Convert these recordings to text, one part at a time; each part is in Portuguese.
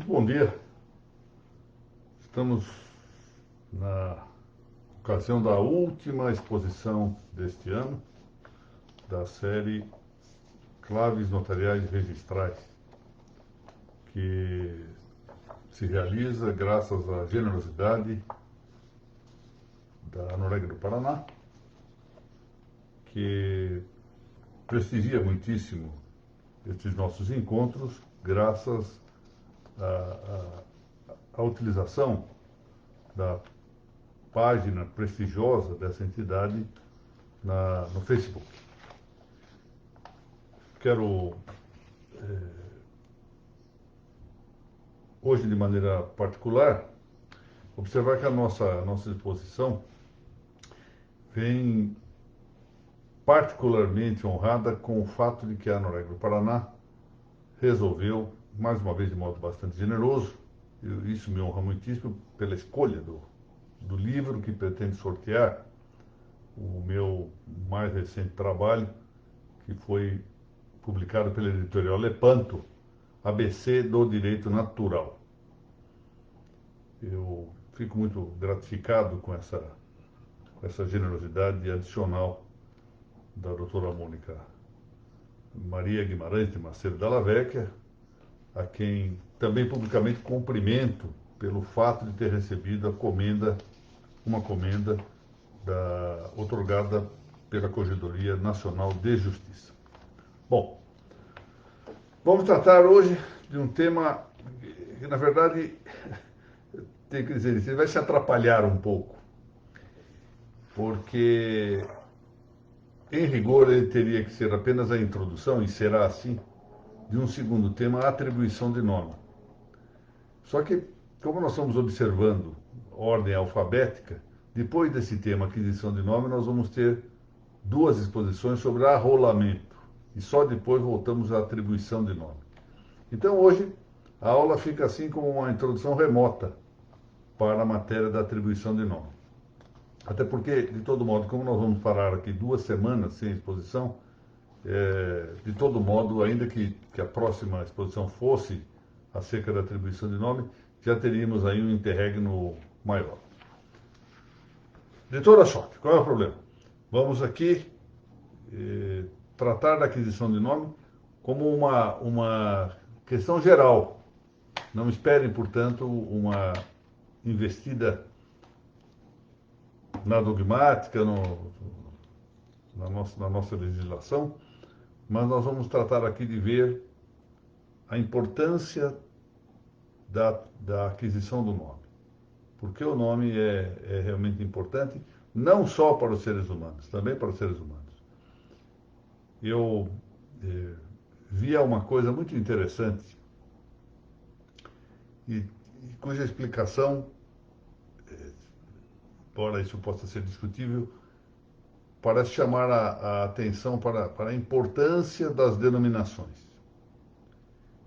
Muito bom dia. Estamos na ocasião da última exposição deste ano da série Claves Notariais Registrais, que se realiza graças à generosidade da Noréga do Paraná, que prestigia muitíssimo estes nossos encontros, graças à utilização da página prestigiosa dessa entidade no Facebook. Quero, hoje, de maneira particular, observar que a nossa exposição vem particularmente honrada com o fato de que a Noréga do Paraná resolveu, mais uma vez de modo bastante generoso, e isso me honra muitíssimo pela escolha do livro que pretende sortear o meu mais recente trabalho, que foi publicado pela editorial Lepanto, ABC do Direito Natural. Eu fico muito gratificado com essa generosidade adicional da doutora Mônica Maria Guimarães de Macedo Della Vecchia, a quem também publicamente cumprimento pelo fato de ter recebido uma comenda outorgada pela Corregedoria Nacional de Justiça. Bom, vamos tratar hoje de um tema que, na verdade, tem que dizer isso, ele vai se atrapalhar um pouco, porque, em rigor, ele teria que ser apenas a introdução, e será assim, de um segundo tema, a atribuição de nome. Só que, como nós estamos observando ordem alfabética, depois desse tema, aquisição de nome, nós vamos ter duas exposições sobre arrolamento. E só depois voltamos à atribuição de nome. Então, hoje, a aula fica assim como uma introdução remota para a matéria da atribuição de nome. Até porque, de todo modo, como nós vamos parar aqui 2 semanas sem exposição, de todo modo, ainda que a próxima exposição fosse acerca da atribuição de nome, já teríamos aí um interregno maior. De toda sorte, qual é o problema? Vamos aqui tratar da aquisição de nome como uma questão geral. Não esperem, portanto, uma investida na dogmática, na nossa legislação, mas nós vamos tratar aqui de ver a importância da aquisição do nome. Porque o nome é realmente importante, não só para os seres humanos, também para os seres humanos. Eu via uma coisa muito interessante, e cuja explicação, embora isso possa ser discutível, parece chamar a atenção para a importância das denominações.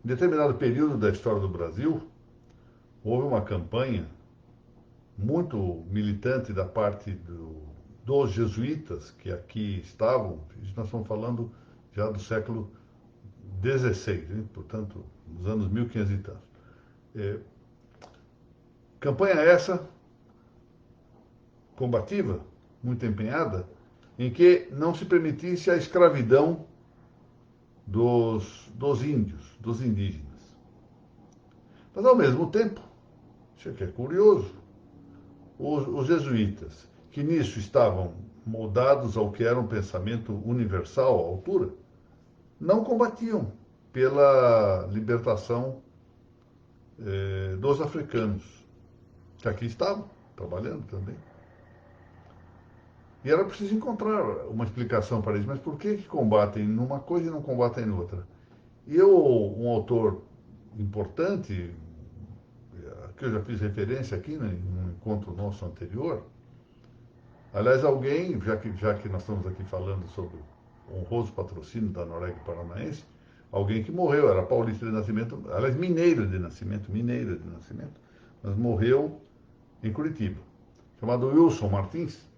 Em determinado período da história do Brasil, houve uma campanha muito militante da parte dos jesuítas que aqui estavam. Nós estamos falando já do século XVI, portanto, nos anos 1500 e tantos. Campanha essa, combativa, muito empenhada, em que não se permitisse a escravidão dos índios, dos indígenas. Mas, ao mesmo tempo, isso aqui é curioso, os jesuítas, que nisso estavam moldados ao que era um pensamento universal, à altura, não combatiam pela libertação dos africanos, que aqui estavam trabalhando também. E era preciso encontrar uma explicação para isso. Mas por que combatem numa coisa e não combatem noutra? E um autor importante, que eu já fiz referência aqui, né, num encontro nosso anterior, aliás, alguém, já que nós estamos aqui falando sobre o honroso patrocínio da Noréga Paranaense, alguém que morreu, era paulista de nascimento, aliás, mineiro de nascimento, mas morreu em Curitiba, chamado Wilson Martins,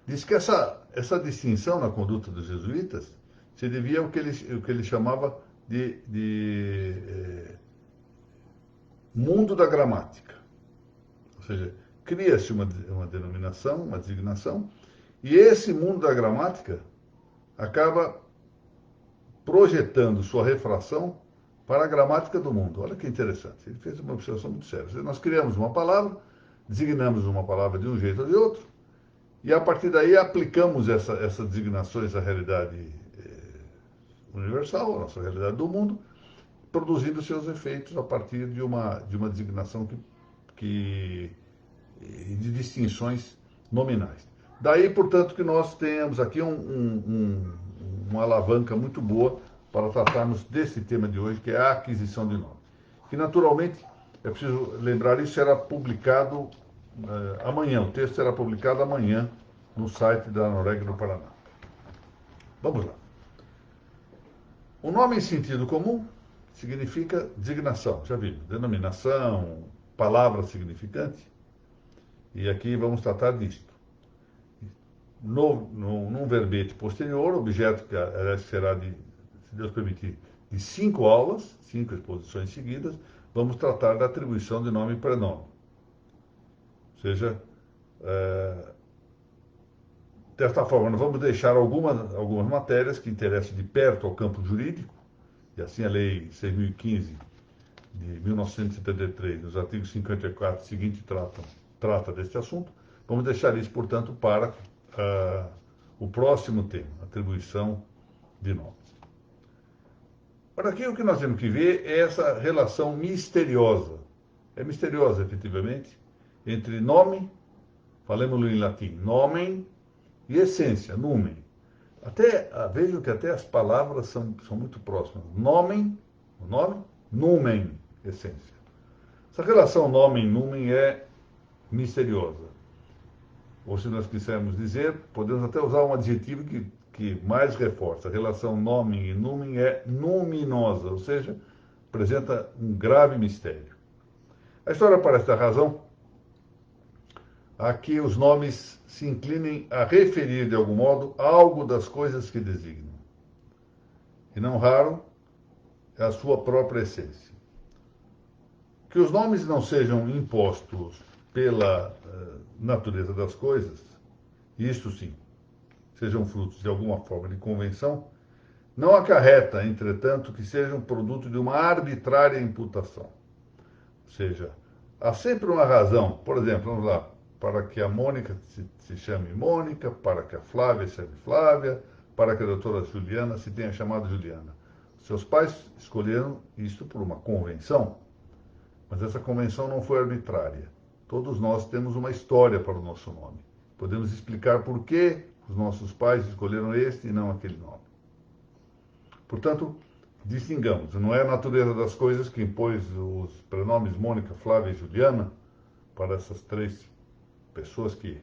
disse que essa distinção na conduta dos jesuítas se devia ao que ele chamava de mundo da gramática. Ou seja, cria-se uma denominação, uma designação, e esse mundo da gramática acaba projetando sua refração para a gramática do mundo. Olha que interessante. Ele fez uma observação muito séria. Nós criamos uma palavra, designamos uma palavra de um jeito ou de outro, e a partir daí aplicamos essas designações à realidade universal, à nossa realidade do mundo, produzindo seus efeitos a partir de uma designação de distinções nominais. Daí, portanto, que nós tenhamos aqui uma alavanca muito boa para tratarmos desse tema de hoje, que é a aquisição de nome. Que, naturalmente, é preciso lembrar, isso será publicado amanhã. O texto será publicado amanhã no site da Noruega do Paraná. Vamos lá. O nome em sentido comum significa designação, já vimos, denominação, palavra significante. E aqui vamos tratar disto. Num verbete posterior, objeto que será, se Deus permitir, de 5 aulas, 5 exposições seguidas, vamos tratar da atribuição de nome e prenome. Ou seja, desta forma, nós vamos deixar algumas matérias que interessam de perto ao campo jurídico, e assim a Lei 6.015 de 1973, nos artigos 54 e seguinte, trata deste assunto. Vamos deixar isso, portanto, para o próximo tema, atribuição de nomes. Ora, aqui o que nós temos que ver é essa relação misteriosa. É misteriosa, efetivamente, entre nome, falemos-lo em latim, nomen, e essência, numen. Vejam que até as palavras são muito próximas. Nomen, o nome, numen, essência. Essa relação nomen-numen é misteriosa. Ou se nós quisermos dizer, podemos até usar um adjetivo que mais reforça. A relação nomen e numen é numinosa, ou seja, apresenta um grave mistério. A história parece dar razão a que os nomes se inclinem a referir, de algum modo, algo das coisas que designam. E não raro, é a sua própria essência. Que os nomes não sejam impostos pela natureza das coisas, isto sim, sejam frutos de alguma forma de convenção, não acarreta, entretanto, que sejam produto de uma arbitrária imputação. Ou seja, há sempre uma razão, por exemplo, vamos lá, para que a Mônica se chame Mônica, para que a Flávia se chame Flávia, para que a doutora Juliana se tenha chamado Juliana. Seus pais escolheram isto por uma convenção, mas essa convenção não foi arbitrária. Todos nós temos uma história para o nosso nome. Podemos explicar por que os nossos pais escolheram este e não aquele nome. Portanto, distingamos, não é a natureza das coisas que impôs os pronomes Mônica, Flávia e Juliana para essas 3 pessoas que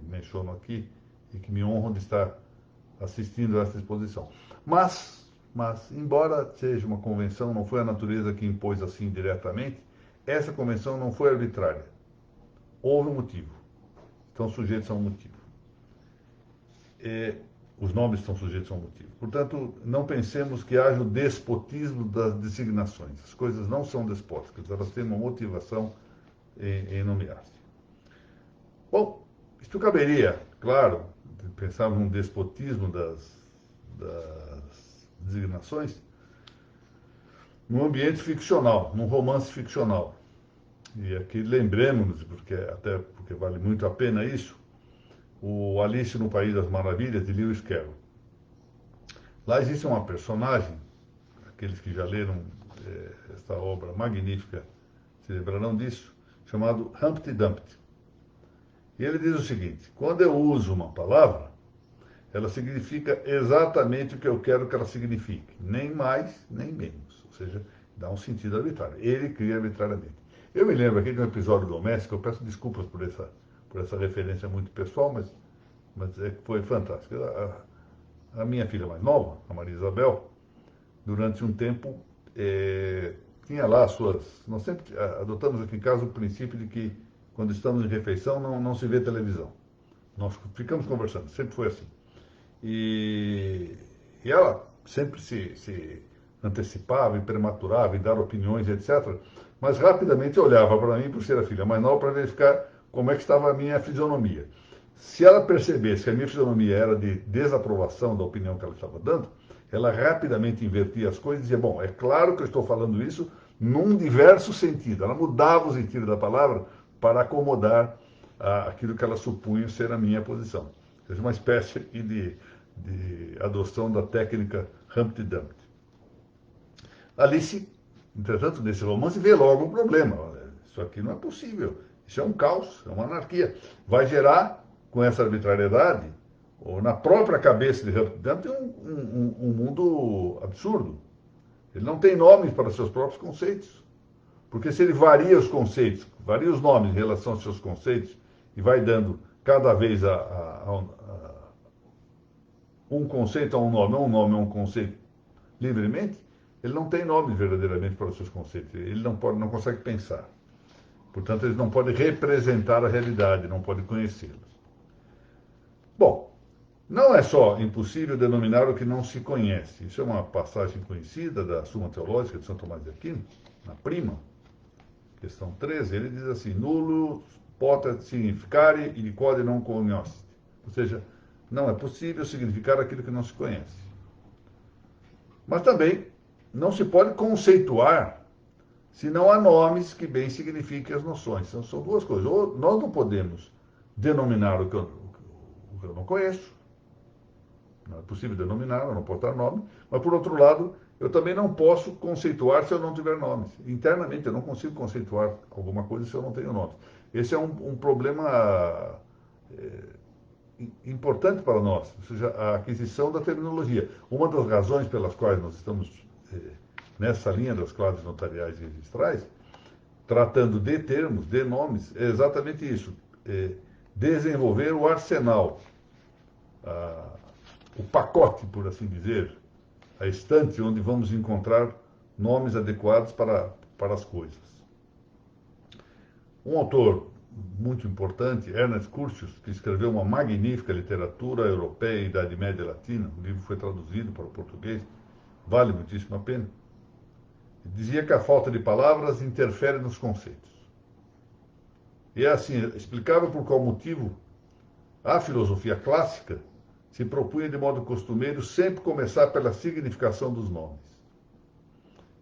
menciono aqui e que me honram de estar assistindo a essa exposição. Mas, embora seja uma convenção, não foi a natureza que impôs assim diretamente, essa convenção não foi arbitrária. Houve um motivo. Estão sujeitos a um motivo. Os nomes estão sujeitos a um motivo. Portanto, não pensemos que haja o despotismo das designações. As coisas não são despóticas, elas têm uma motivação em nomear-se. Bom, isto caberia, claro, pensarmos num despotismo das designações, num ambiente ficcional, num romance ficcional. E aqui lembremos, até porque vale muito a pena isso, o Alice no País das Maravilhas, de Lewis Carroll. Lá existe uma personagem, aqueles que já leram esta obra magnífica se lembrarão disso, chamado Humpty Dumpty. E ele diz o seguinte: quando eu uso uma palavra, ela significa exatamente o que eu quero que ela signifique, nem mais, nem menos. Ou seja, dá um sentido arbitrário. Ele cria arbitrariamente. Eu me lembro aqui de um episódio doméstico, eu peço desculpas por essa referência muito pessoal, mas foi fantástico. A minha filha mais nova, a Maria Isabel, durante um tempo, tinha lá nós sempre adotamos aqui em casa o princípio de que, quando estamos em refeição, não se vê televisão. Nós ficamos conversando, sempre foi assim. E ela sempre se antecipava e prematurava em dar opiniões, etc., mas rapidamente olhava para mim, por ser a filha mais nova, para verificar como é que estava a minha fisionomia. Se ela percebesse que a minha fisionomia era de desaprovação da opinião que ela estava dando, ela rapidamente invertia as coisas e dizia, bom, é claro que eu estou falando isso num diverso sentido. Ela mudava o sentido da palavra para acomodar aquilo que ela supunha ser a minha posição. Ou seja, uma espécie de adoção da técnica Humpty Dumpty. Alice, entretanto, nesse romance, vê logo o problema. Isso aqui não é possível. Isso é um caos, é uma anarquia. Vai gerar, com essa arbitrariedade, ou na própria cabeça de Humpty Dumpty, um mundo absurdo. Ele não tem nomes para seus próprios conceitos. Porque se ele varia os conceitos, varia os nomes em relação aos seus conceitos, e vai dando cada vez um conceito a um nome a um conceito livremente, ele não tem nome verdadeiramente para os seus conceitos. Ele não consegue pensar. Portanto, ele não pode representar a realidade, não pode conhecê-los. Bom, não é só impossível denominar o que não se conhece. Isso é uma passagem conhecida da Suma Teológica de São Tomás de Aquino, na Prima, questão 13. Ele diz assim: nullus potet significare ili quod non cognoscit. Ou seja, não é possível significar aquilo que não se conhece. Mas também não se pode conceituar se não há nomes que bem signifiquem as noções. São duas coisas. Ou nós não podemos denominar o que eu não conheço, não é possível denominar, eu não posso dar nome, mas por outro lado, eu também não posso conceituar se eu não tiver nomes. Internamente, eu não consigo conceituar alguma coisa se eu não tenho nomes. Esse é um problema importante para nós, ou seja, a aquisição da terminologia. Uma das razões pelas quais nós estamos nessa linha das cláusulas notariais e registrais, tratando de termos, de nomes, é exatamente isso. Desenvolver o arsenal, o pacote, por assim dizer, a estante onde vamos encontrar nomes adequados para as coisas. Um autor muito importante, Ernest Curtius, que escreveu uma magnífica literatura europeia e Idade Média Latina, o livro foi traduzido para o português, vale muitíssimo a pena, dizia que a falta de palavras interfere nos conceitos. E é assim, explicava por qual motivo a filosofia clássica se propunha de modo costumeiro sempre começar pela significação dos nomes.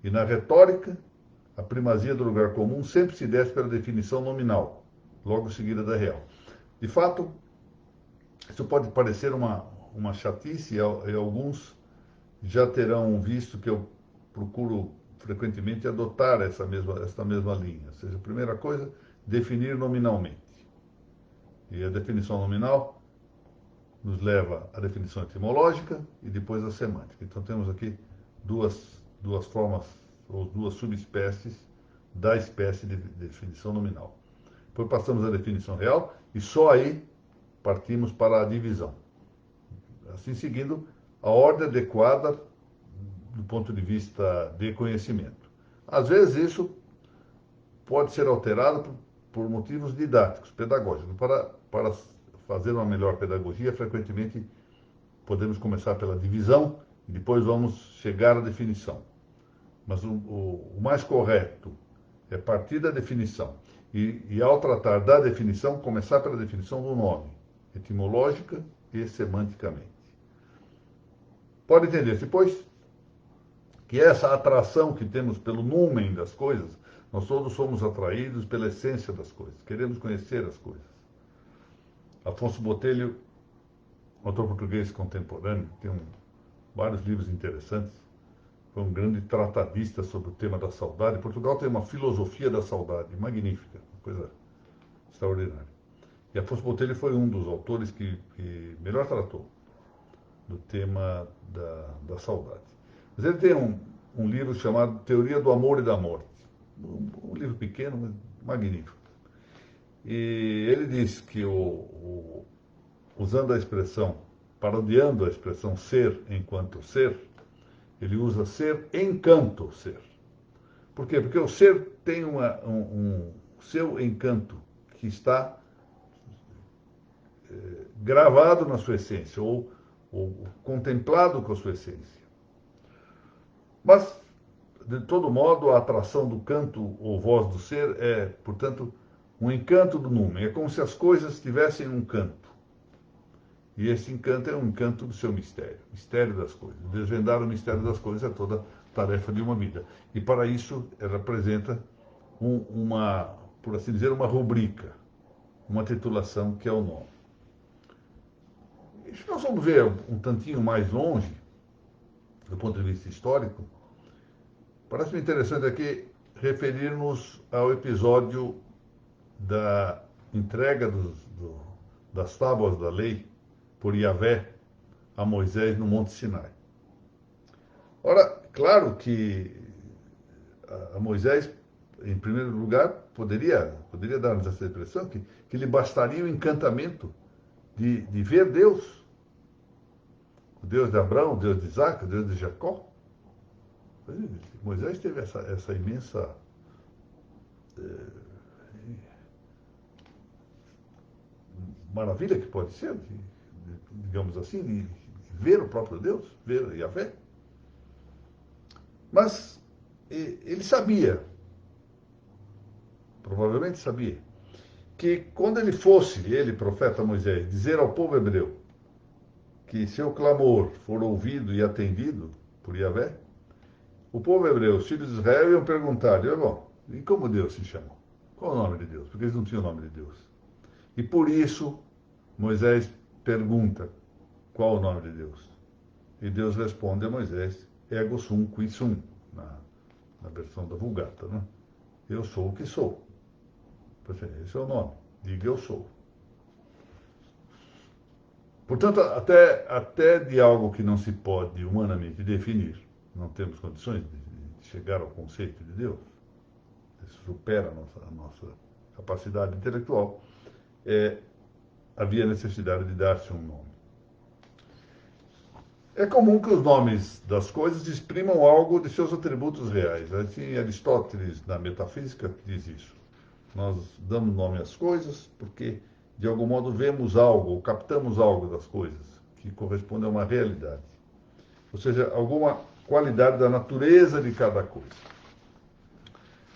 E na retórica, a primazia do lugar comum sempre se desce pela definição nominal, logo seguida da real. De fato, isso pode parecer uma chatice, e alguns já terão visto que eu procuro frequentemente adotar esta mesma linha. Ou seja, a primeira coisa, definir nominalmente. E a definição nominal nos leva à definição etimológica e depois à semântica. Então temos aqui duas formas, ou duas subespécies da espécie de definição nominal. Depois passamos à definição real e só aí partimos para a divisão. Assim seguindo a ordem adequada do ponto de vista de conhecimento. Às vezes isso pode ser alterado por motivos didáticos, pedagógicos. Para fazer uma melhor pedagogia, frequentemente podemos começar pela divisão e depois vamos chegar à definição. Mas o mais correto é partir da definição e ao tratar da definição, começar pela definição do nome, etimológica e semanticamente. Pode entender depois que essa atração que temos pelo numen das coisas, nós todos somos atraídos pela essência das coisas, queremos conhecer as coisas. Afonso Botelho, autor português contemporâneo, tem vários livros interessantes, foi um grande tratadista sobre o tema da saudade. Portugal tem uma filosofia da saudade magnífica, uma coisa extraordinária. E Afonso Botelho foi um dos autores que melhor tratou do tema da saudade. Mas ele tem um livro chamado Teoria do Amor e da Morte. Um livro pequeno, mas magnífico. E ele diz que, usando a expressão, parodiando a expressão ser enquanto ser, ele usa ser encanto ser. Por quê? Porque o ser tem um seu encanto que está gravado na sua essência, ou contemplado com a sua essência. Mas de todo modo, a atração do canto ou voz do ser é, portanto, um encanto do numen. É como se as coisas tivessem um canto. E esse encanto é um encanto do seu mistério, mistério das coisas. Desvendar o mistério das coisas é toda tarefa de uma vida. E para isso, ela apresenta uma, por assim dizer, uma rubrica, uma titulação que é o nome. E se nós vamos ver um tantinho mais longe, do ponto de vista histórico, parece-me interessante aqui referir-nos ao episódio da entrega das tábuas da lei por Yahvé a Moisés no Monte Sinai. Ora, claro que a Moisés, em primeiro lugar, poderia dar-nos essa impressão que lhe bastaria o encantamento de ver Deus, o Deus de Abraão, o Deus de Isaac, o Deus de Jacó. Moisés teve essa imensa maravilha que pode ser, digamos assim, de ver o próprio Deus, ver Yahvé. Mas ele sabia, provavelmente sabia, que quando ele, profeta Moisés, dizer ao povo hebreu que seu clamor for ouvido e atendido por Yahvé, o povo hebreu, os filhos de Israel, iam perguntar, bom, e como Deus se chama? Qual o nome de Deus? Porque eles não tinham o nome de Deus. E por isso, Moisés pergunta, qual o nome de Deus? E Deus responde a Moisés, ego sum qui sum, na versão da Vulgata, né? Eu sou o que sou. Esse é o nome. Diga eu sou. Portanto, até de algo que não se pode humanamente definir, não temos condições de chegar ao conceito de Deus, isso supera a nossa capacidade intelectual, havia necessidade de dar-se um nome. É comum que os nomes das coisas exprimam algo de seus atributos reais. Assim, Aristóteles, na Metafísica, diz isso. Nós damos nome às coisas porque, de algum modo, vemos algo, ou captamos algo das coisas, que corresponde a uma realidade. Ou seja, alguma qualidade da natureza de cada coisa.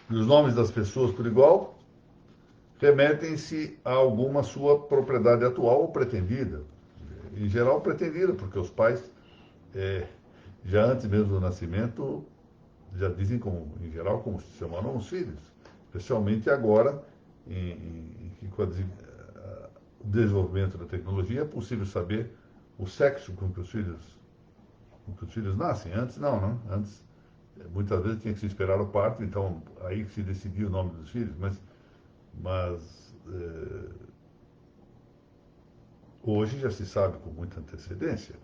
E os nomes das pessoas, por igual, remetem-se a alguma sua propriedade atual ou pretendida. Em geral, pretendida, porque os pais, já antes mesmo do nascimento, já dizem, em geral, como se chamaram os filhos. Especialmente agora, com o desenvolvimento da tecnologia, é possível saber o sexo com que os filhos nascem. Antes não, né? Antes, muitas vezes tinha que se esperar o parto, então aí que se decidia o nome dos filhos, mas hoje já se sabe com muita antecedência.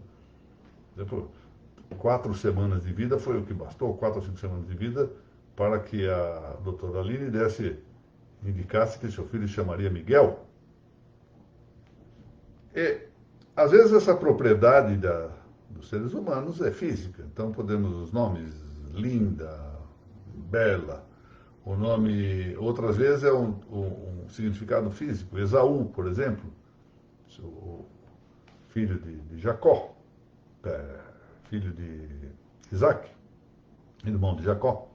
Depois, 4 semanas de vida foi o que bastou, 4 ou 5 semanas de vida, para que a doutora Aline indicasse que seu filho chamaria Miguel. E, às vezes, essa propriedade dos seres humanos é física. Então, podemos os nomes Linda, Bela, o nome, outras vezes, é um significado físico. Esaú, por exemplo, o filho de Jacó, filho de Isaac, irmão de Jacó.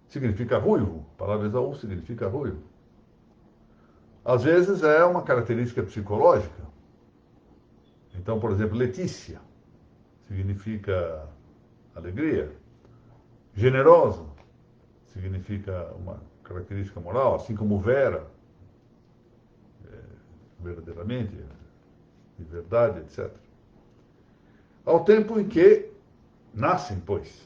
Significa ruivo, a palavra Esaú significa ruivo. Às vezes é uma característica psicológica. Então, por exemplo, Letícia significa alegria. Generosa significa uma característica moral, assim como Vera, verdadeiramente, de verdade, etc. Ao tempo em que nascem, pois.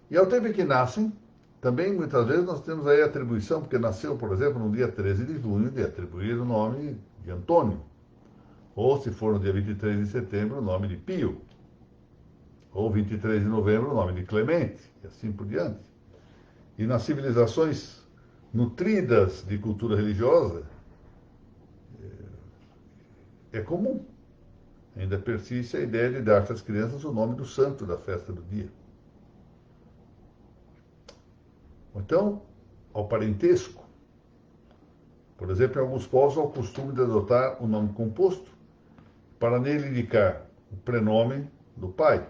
E ao tempo em que nascem, também muitas vezes nós temos aí a atribuição, porque nasceu, por exemplo, no dia 13 de junho, de atribuir o nome de Antônio. Ou, se for no dia 23 de setembro, o nome de Pio. Ou 23 de novembro, o nome de Clemente, e assim por diante. E nas civilizações nutridas de cultura religiosa, é comum. Ainda persiste a ideia de dar às crianças o nome do santo da festa do dia. Então, ao parentesco. Por exemplo, em alguns povos há o costume de adotar o nome composto para nele indicar o prenome do pai.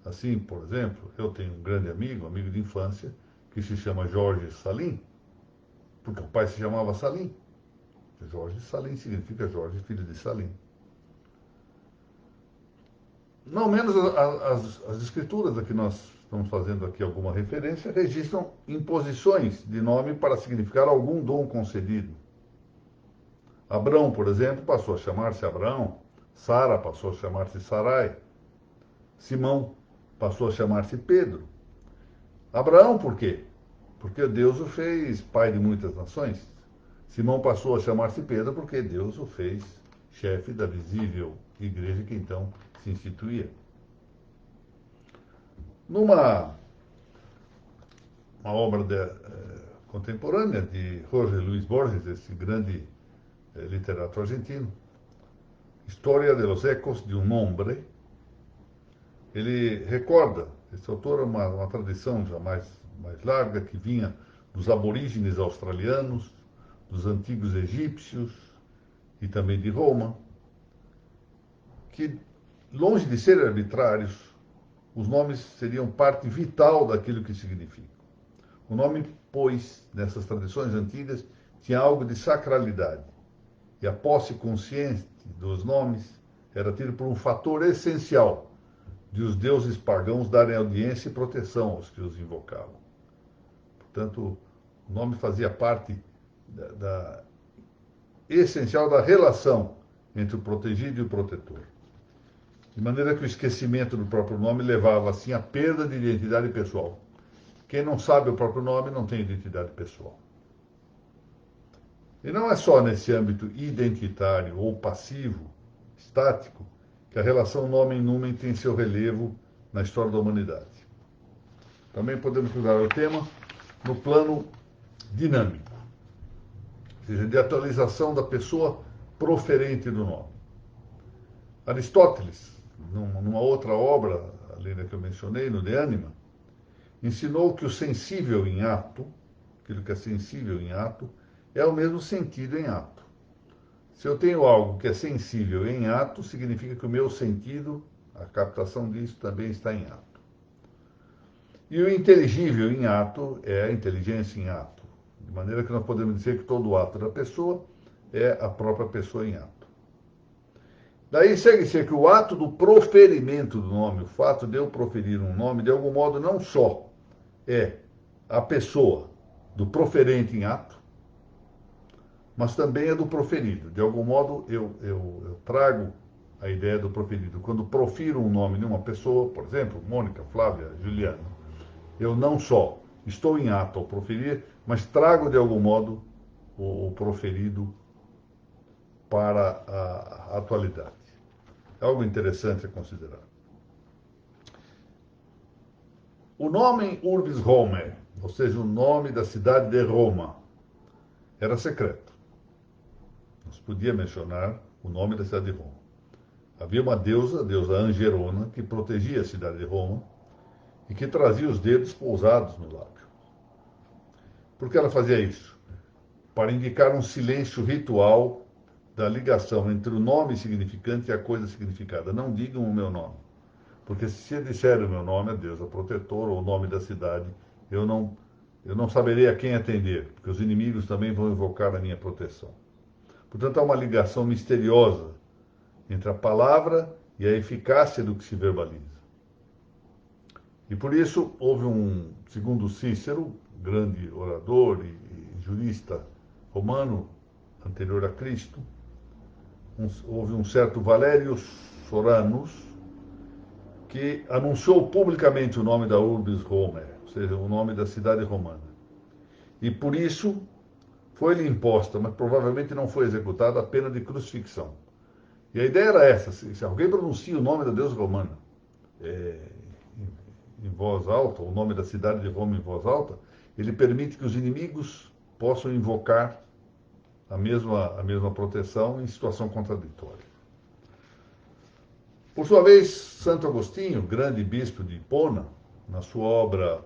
Assim, por exemplo, eu tenho um grande amigo de infância, que se chama Jorge Salim, porque o pai se chamava Salim. Jorge Salim significa Jorge, filho de Salim. Não menos as escrituras a que nós estamos fazendo aqui alguma referência, registram imposições de nome para significar algum dom concedido. Abrão, por exemplo, passou a chamar-se Abraão. Sara passou a chamar-se Sarai. Simão passou a chamar-se Pedro. Abraão, por quê? Porque Deus o fez pai de muitas nações. Simão passou a chamar-se Pedro porque Deus o fez chefe da visível igreja que então se instituía. Numa obra contemporânea de Jorge Luis Borges, esse grande literato argentino, História de los Ecos de un Hombre, ele recorda, esse autor é uma tradição já mais larga, que vinha dos aborígenes australianos, dos antigos egípcios e também de Roma, que, longe de serem arbitrários, os nomes seriam parte vital daquilo que significam. O nome, pois, nessas tradições antigas, tinha algo de sacralidade, e a posse consciente dos nomes era tido por um fator essencial de os deuses pagãos darem audiência e proteção aos que os invocavam. Portanto, o nome fazia parte essencial da relação entre o protegido e o protetor. De maneira que o esquecimento do próprio nome levava, assim, à perda de identidade pessoal. Quem não sabe o próprio nome não tem identidade pessoal. E não é só nesse âmbito identitário ou passivo, estático, que a relação nome-numen tem seu relevo na história da humanidade. Também podemos usar o tema no plano dinâmico, ou seja, de atualização da pessoa proferente do nome. Aristóteles, numa outra obra, além da que eu mencionei, no De Anima, ensinou que o sensível em ato, aquilo que é sensível em ato, é o mesmo sentido em ato. Se eu tenho algo que é sensível em ato, significa que o meu sentido, a captação disso, também está em ato. E o inteligível em ato é a inteligência em ato. De maneira que nós podemos dizer que todo ato da pessoa é a própria pessoa em ato. Daí segue-se que o ato do proferimento do nome, o fato de eu proferir um nome, de algum modo, não só é a pessoa do proferente em ato, mas também é do proferido. De algum modo, eu trago a ideia do proferido. Quando profiro um nome de uma pessoa, por exemplo, Mônica, Flávia, Juliana, eu não só estou em ato ao proferir, mas trago de algum modo o proferido para a atualidade. É algo interessante a considerar. O nome Urbis Romae, ou seja, o nome da cidade de Roma, era secreto. Não se podia mencionar o nome da cidade de Roma. Havia uma deusa, a deusa Angerona, que protegia a cidade de Roma e que trazia os dedos pousados no lábio. Por que ela fazia isso? Para indicar um silêncio ritual da ligação entre o nome significante e a coisa significada. Não digam o meu nome. Porque se disserem o meu nome, a deusa protetora, ou o nome da cidade, eu não saberei a quem atender, porque os inimigos também vão invocar a minha proteção. Portanto, há uma ligação misteriosa entre a palavra e a eficácia do que se verbaliza. E por isso houve segundo Cícero, grande orador e jurista romano, anterior a Cristo, houve um certo Valérius Soranus, que anunciou publicamente o nome da Urbis Romae, ou seja, o nome da cidade romana. E por isso foi-lhe imposta, mas provavelmente não foi executada, a pena de crucifixão. E a ideia era essa: se alguém pronuncia o nome da deusa romana em voz alta, o nome da cidade de Roma em voz alta, ele permite que os inimigos possam invocar a mesma proteção em situação contraditória. Por sua vez, Santo Agostinho, grande bispo de Hipona, na sua obra,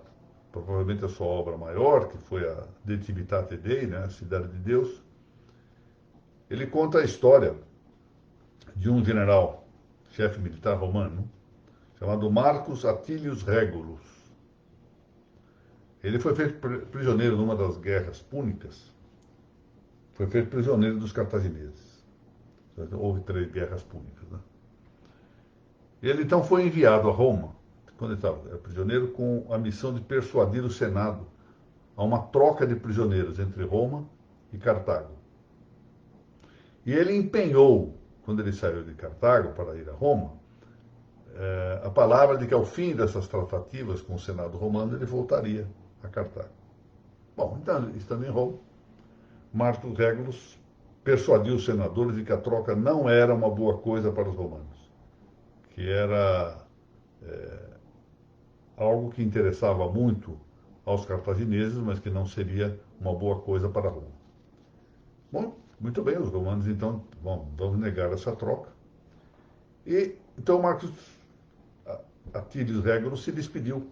provavelmente a sua obra maior, que foi a De Civitate Dei, né, a Cidade de Deus, ele conta a história de um general, chefe militar romano, chamado Marcus Atilius Regulus. Ele foi feito prisioneiro numa das guerras púnicas, foi feito prisioneiro dos cartagineses. Houve 3 guerras púnicas, né? Ele então foi enviado a Roma, quando ele era prisioneiro, com a missão de persuadir o Senado a uma troca de prisioneiros entre Roma e Cartago. E ele empenhou, quando ele saiu de Cartago para ir a Roma, a palavra de que ao fim dessas tratativas com o Senado romano ele voltaria a Cartago. Bom, então, estando em Roma, Marcus Regulus persuadiu os senadores de que a troca não era uma boa coisa para os romanos, que era algo que interessava muito aos cartagineses, mas que não seria uma boa coisa para Roma. Bom, muito bem, os romanos então vão negar essa troca. E então Marcus Atilius Regulus se despediu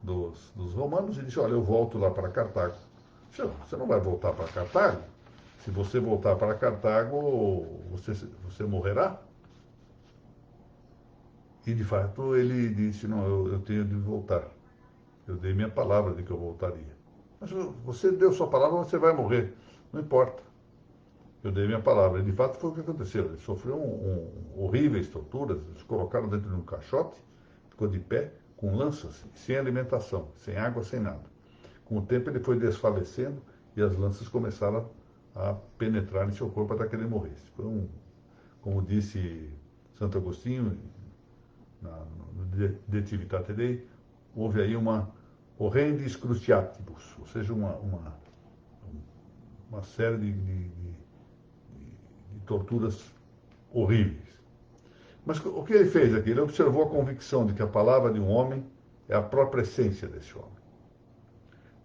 dos romanos e disse: olha, eu volto lá para Cartago. Você não vai voltar para Cartago? Se você voltar para Cartago, você morrerá? E de fato ele disse: não, eu tenho de voltar. Eu dei minha palavra de que eu voltaria. Mas você deu sua palavra, você vai morrer. Não importa. Eu dei minha palavra. E de fato foi o que aconteceu. Ele sofreu horríveis torturas, eles colocaram dentro de um caixote, ficou de pé, com lanças, sem alimentação, sem água, sem nada. Com o tempo ele foi desfalecendo e as lanças começaram a penetrar em seu corpo até que ele morresse. Foi como disse Santo Agostinho, no De Civitate Dei, houve aí uma horrendis cruciatibus, ou seja, uma série de torturas horríveis. Mas o que ele fez aqui? Ele observou a convicção de que a palavra de um homem é a própria essência desse homem.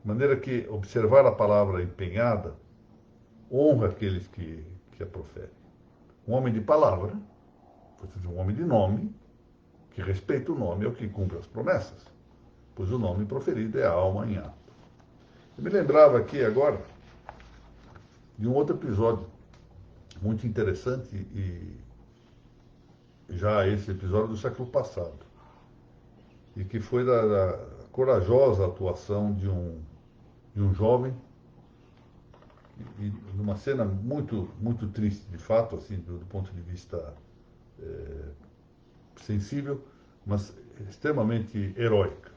De maneira que observar a palavra empenhada honra aqueles que a proferem. Um homem de palavra, um homem de nome, que respeita o nome, é o que cumpre as promessas, pois o nome proferido é a alma em ato. Eu me lembrava aqui agora de um outro episódio muito interessante, e já esse episódio do século passado, e que foi da corajosa atuação de um jovem, e numa cena muito, muito triste, de fato, assim, do ponto de vista sensível, mas extremamente heróica.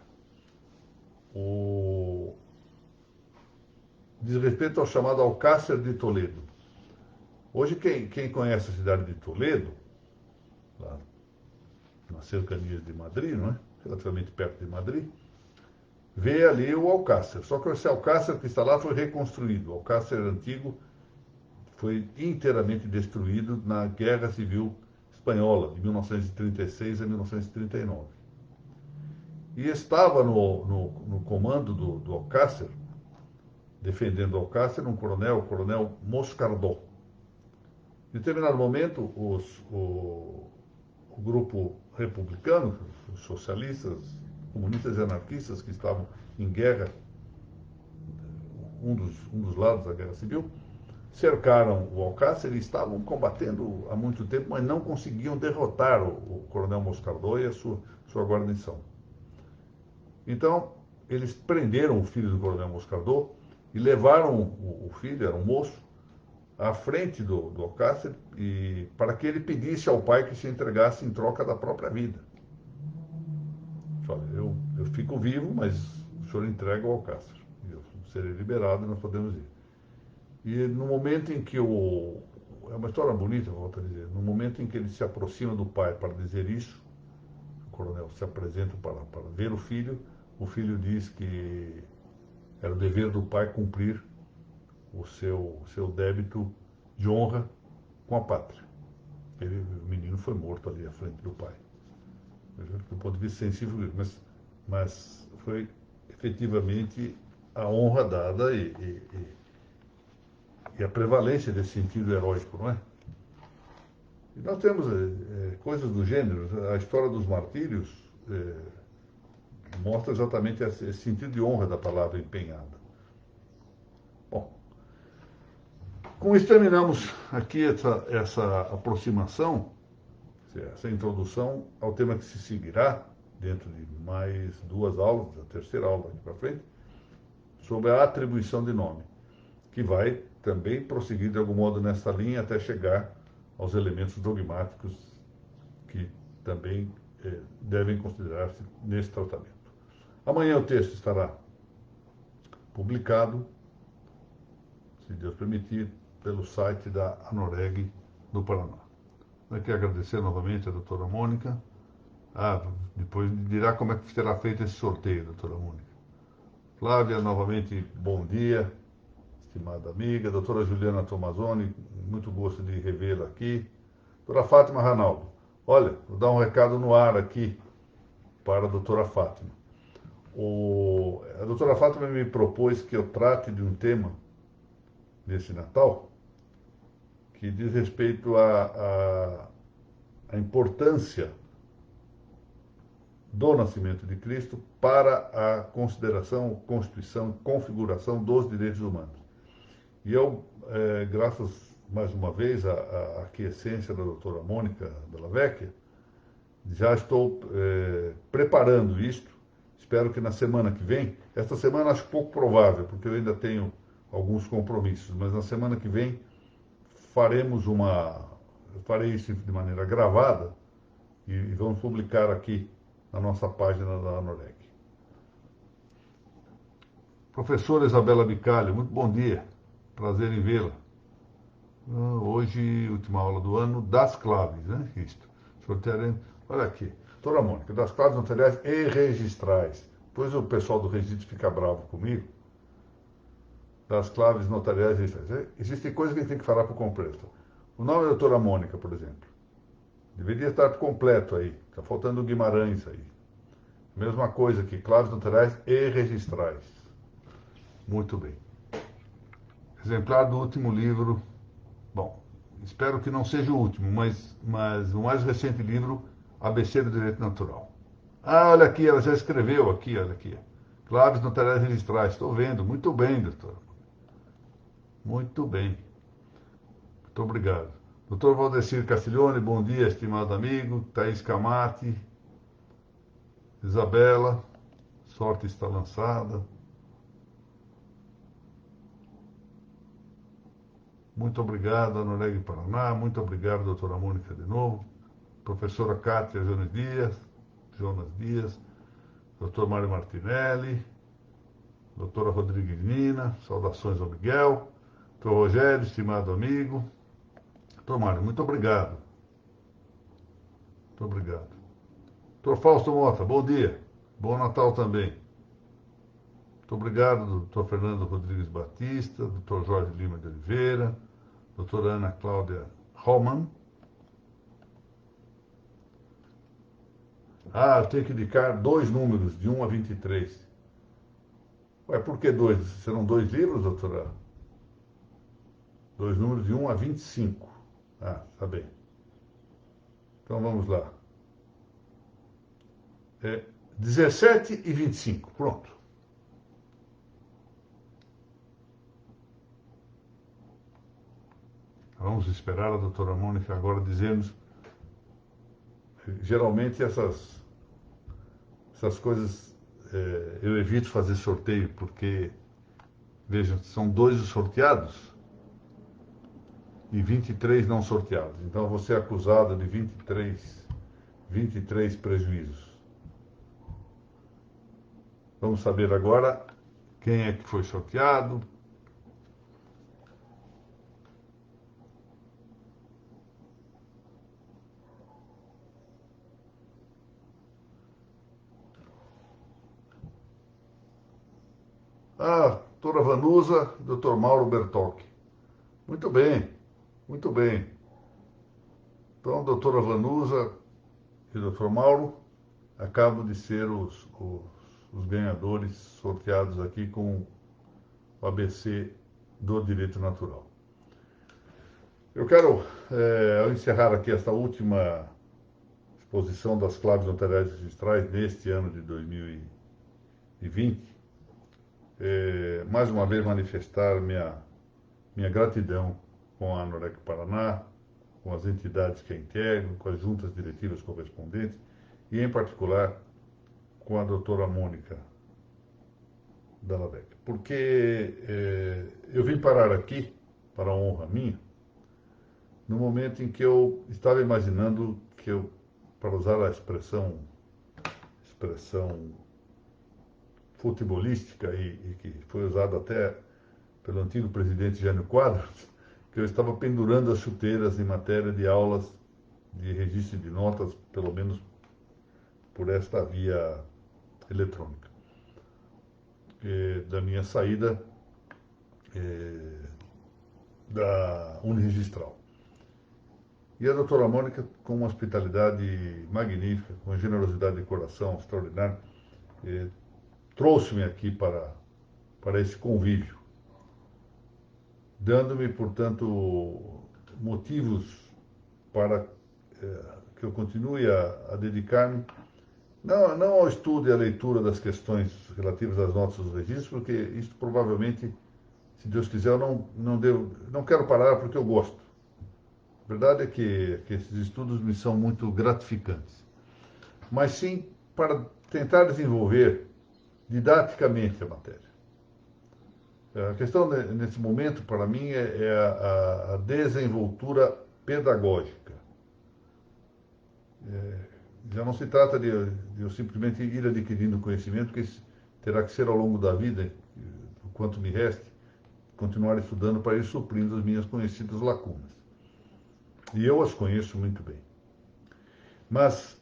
Diz respeito ao chamado Alcácer de Toledo. Hoje, quem conhece a cidade de Toledo, lá nas cercanias de Madrid, não é? Relativamente perto de Madrid, vê ali o Alcácer. Só que esse Alcácer que está lá foi reconstruído. O Alcácer antigo foi inteiramente destruído na Guerra Civil Espanhola, de 1936 a 1939. E estava no comando do Alcácer, defendendo o Alcácer, um coronel, o coronel Moscardó. Em determinado momento, o grupo republicano, os socialistas, comunistas e anarquistas que estavam em guerra, um dos lados da Guerra Civil, cercaram o Alcácer e estavam combatendo há muito tempo, mas não conseguiam derrotar o coronel Moscardó e a sua guarnição. Então, eles prenderam o filho do coronel Moscardó e levaram o filho, era um moço, à frente do Alcácer para que ele pedisse ao pai que se entregasse em troca da própria vida. Falei, eu fico vivo, mas o senhor entrega o Alcácer. Eu serei liberado e nós podemos ir. E no momento em que é uma história bonita, volto a dizer, no momento em que ele se aproxima do pai para dizer isso, o coronel se apresenta para ver o filho diz que era o dever do pai cumprir o seu débito de honra com a pátria. O menino foi morto ali à frente do pai. Do ponto de vista sensível, mas foi efetivamente a honra dada e a prevalência desse sentido heróico, não é? E nós temos coisas do gênero. A história dos martírios mostra exatamente esse sentido de honra da palavra empenhada. Bom, com isso terminamos aqui essa aproximação essa introdução ao tema que se seguirá, dentro de mais 2 aulas, a terceira aula aqui para frente, sobre a atribuição de nome, que vai também prosseguir de algum modo nessa linha até chegar aos elementos dogmáticos que também devem considerar-se nesse tratamento. Amanhã o texto estará publicado, se Deus permitir, pelo site da Anoreg do Paraná. Eu quero agradecer novamente a doutora Mônica. Depois dirá como é que será feito esse sorteio, doutora Mônica. Flávia, novamente, bom dia, estimada amiga. Doutora Juliana Tomazoni, muito gosto de revê-la aqui. Doutora Fátima Ranaldo, olha, vou dar um recado no ar aqui para a doutora Fátima. A doutora Fátima me propôs que eu trate de um tema nesse Natal que diz respeito à importância do nascimento de Cristo para a consideração, constituição, configuração dos direitos humanos. E eu, graças mais uma vez à aquiescência da doutora Mônica Della Vecchia, já estou preparando isto. Espero que na semana que vem, esta semana acho pouco provável, porque eu ainda tenho alguns compromissos, mas na semana que vem farei isso de maneira gravada e vamos publicar aqui na nossa página da Anoreg. Professora Isabela Bicalho, muito bom dia, prazer em vê-la. Hoje, última aula do ano, das claves, né? Isto. Olha aqui, doutora Mônica, das claves notariais e registrais. Depois o pessoal do registro fica bravo comigo. Das claves notariais e registrais. Existem coisas que a gente tem que falar para o completo. O nome da doutora Mônica, por exemplo, deveria estar completo aí. Está faltando o Guimarães aí. Mesma coisa aqui, claves notariais e registrais. Muito bem. Exemplar do último livro. Bom, espero que não seja o último, mas o mais recente livro, ABC do Direito Natural. Olha aqui, ela já escreveu aqui, olha aqui. Claves notariais e registrais. Estou vendo. Muito bem, doutor. Muito bem. Muito obrigado. Doutor Valdecir Castiglione, bom dia, estimado amigo. Thaís Camati. Isabela, sorte está lançada. Muito obrigado, Anoreg Paraná. Muito obrigado, doutora Mônica, de novo. Professora Cátia Jonas Dias. Doutor Mário Martinelli. Doutora Rodrigues Nina. Saudações ao Miguel. Doutor Rogério, estimado amigo. Doutor Mário, muito obrigado. Muito obrigado. Doutor Fausto Mota, bom dia. Bom Natal também. Muito obrigado, doutor Fernando Rodrigues Batista, doutor Jorge Lima de Oliveira, doutora Ana Cláudia Roman. Eu tenho que indicar 2 números, de 1 a 23. Ué, por que 2? Serão 2 livros, doutora? 2 números de 1 a 25. Tá bem. Então vamos lá. 17 e 25, pronto. Vamos esperar a doutora Mônica agora dizermos. Geralmente essas coisas eu evito fazer sorteio, porque, vejam, são 2 os sorteados e 23 não sorteados. Então eu vou ser acusado de 23 prejuízos. Vamos saber agora quem é que foi sorteado. Doutora Vanusa, doutor Mauro Bertocchi. Muito bem, muito bem. Então, doutora Vanusa e doutor Mauro acabam de ser os ganhadores sorteados aqui com o ABC do Direito Natural. Eu quero, ao encerrar aqui esta última exposição das claves notariais e registrais deste ano de 2020, mais uma vez manifestar minha gratidão com a Anoreg Paraná, com as entidades que a integram, com as juntas diretivas correspondentes e, em particular, com a doutora Mônica Dallavec. Porque eu vim parar aqui, para a honra minha, no momento em que eu estava imaginando que eu, para usar a expressão futebolística e que foi usada até pelo antigo presidente Jânio Quadros, que eu estava pendurando as chuteiras em matéria de aulas de registro de notas, pelo menos por esta via eletrônica, da minha saída da Uniregistral. E a doutora Mônica, com uma hospitalidade magnífica, com uma generosidade de coração extraordinária, trouxe-me aqui para esse convívio, dando-me, portanto, motivos para que eu continue a dedicar-me, não ao estudo e à leitura das questões relativas às notas dos registros, porque isso provavelmente, se Deus quiser, eu não quero parar porque eu gosto. A verdade é que esses estudos me são muito gratificantes. Mas sim para tentar desenvolver didaticamente a matéria. A questão nesse momento, para mim, é a desenvoltura pedagógica. Já não se trata de eu simplesmente ir adquirindo conhecimento, que terá que ser ao longo da vida, o quanto me reste, continuar estudando para ir suprindo as minhas conhecidas lacunas. E eu as conheço muito bem. Mas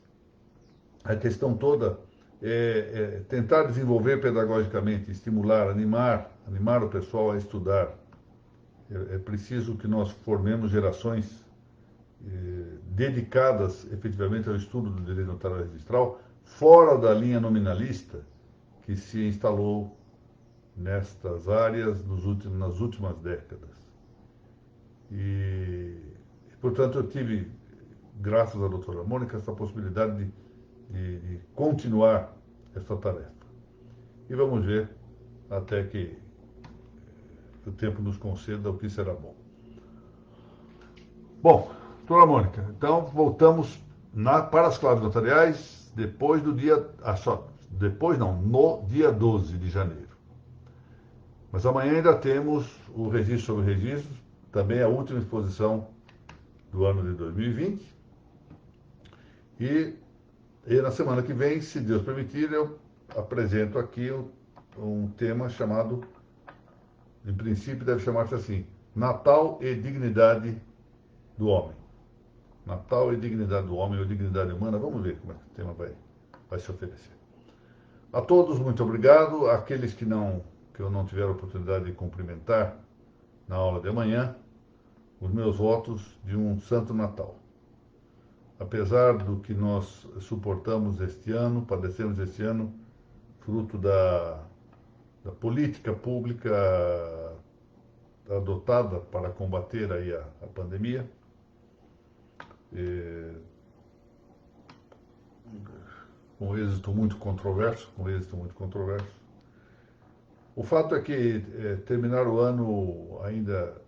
a questão toda é tentar desenvolver pedagogicamente, estimular, animar o pessoal a estudar. É preciso que nós formemos gerações dedicadas efetivamente ao estudo do direito notarial registral, fora da linha nominalista que se instalou nestas áreas nas últimas décadas. E, portanto, eu tive, graças à doutora Mônica, essa possibilidade de continuar essa tarefa. E vamos ver até que o tempo nos conceda o que será bom. Bom, doutora Mônica, então voltamos para as claves notariais depois do dia... no dia 12 de janeiro. Mas amanhã ainda temos o registro sobre registros, também a última exposição do ano de 2020. E na semana que vem, se Deus permitir, eu apresento aqui um tema chamado, em princípio deve chamar-se assim, Natal e Dignidade do Homem. Natal e Dignidade do Homem ou Dignidade Humana, vamos ver como é que o tema vai se oferecer. A todos, muito obrigado. Aqueles que eu não tiver a oportunidade de cumprimentar na aula de amanhã, os meus votos de um Santo Natal. Apesar do que nós suportamos este ano, padecemos este ano, fruto da política pública adotada para combater aí a pandemia, com êxito muito controverso, O fato é que terminar o ano ainda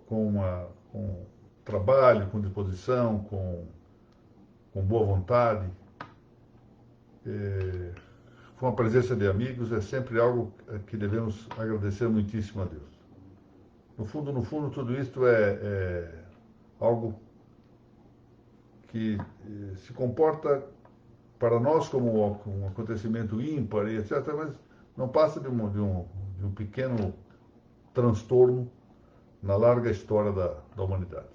com trabalho, com disposição, com boa vontade, com a presença de amigos, é sempre algo que devemos agradecer muitíssimo a Deus. No fundo, tudo isto é algo que se comporta para nós como um acontecimento ímpar, etc., mas não passa de um pequeno transtorno na larga história da humanidade.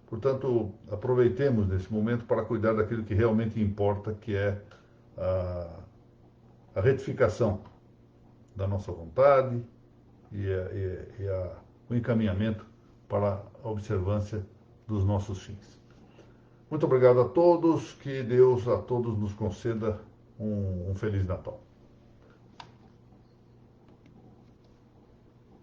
Portanto, aproveitemos nesse momento para cuidar daquilo que realmente importa, que é a retificação da nossa vontade e o encaminhamento para a observância dos nossos fins. Muito obrigado a todos, que Deus a todos nos conceda um Feliz Natal.